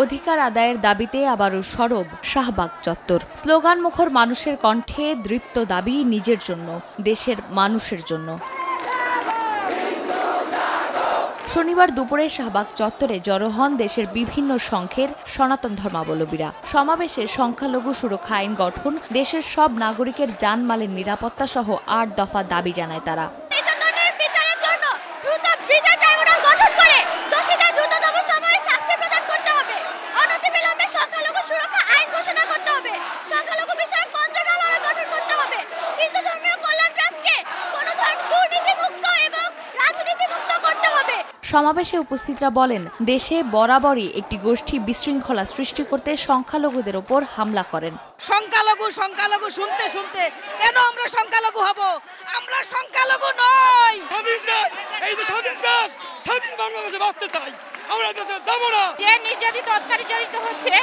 অধিকার আদায়ের দাবিতে আবারও সরব শাহবাগ চত্বর। স্লোগান মুখর মানুষের কণ্ঠে দৃপ্ত দাবি নিজের জন্য, দেশের মানুষের জন্য। শনিবার দুপুরে শাহবাগ চত্বরে জড়ো হন দেশের বিভিন্ন সংঘের সনাতন ধর্মাবলম্বীরা। সমাবেশে সংখ্যালঘু সুরক্ষা আইন গঠন, দেশের সব নাগরিকের জানমালের নিরাপত্তা সহ ৮ দফা দাবি জানায় তারা। সমাবেশে উপস্থিতরা বলেন, দেশে বরাবরই একটি গোষ্ঠী বিশৃঙ্খলা সৃষ্টি করতে সংখ্যালঘুদের ওপর হামলা করেন। সংখ্যালঘু শুনতে শুনতে কেন আমরা সংখ্যালঘু হব? আমরা সংখ্যালঘু নই। এই যে স্বাধীন দেশ, স্বাধীন বাংলাদেশে বাঁচতে চাই, আমরা যাব না। যে নির্যাতিত অত্যাচারিত হচ্ছে,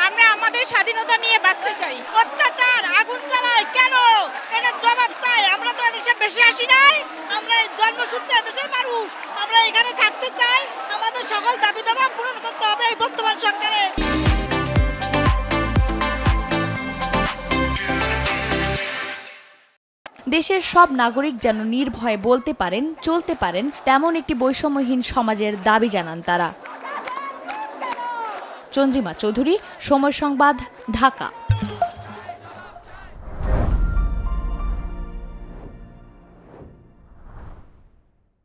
আমরা আমাদের স্বাধীনতা নিয়ে বাঁচতে চাই। অত্যাচার আগুন জ্বালায় কেন? এটা জবাব চাই। আমরা তো এদেশে বেশি আসি নাই, আমরা জন্মসূত্রে এদেশের মানুষ, আমরা এখানে থাকতে চাই। আমাদের সকল দাবি দাবা পূরণ করতে হবে এই বর্তমান সরকারের। দেশের সব নাগরিক যেন নির্ভয়ে বলতে পারেন, চলতে পারেন, তেমন একটি বৈষম্যহীন সমাজের দাবি জানান তারা। চন্দ্রিমা চৌধুরী, সময় সংবাদ, ঢাকা।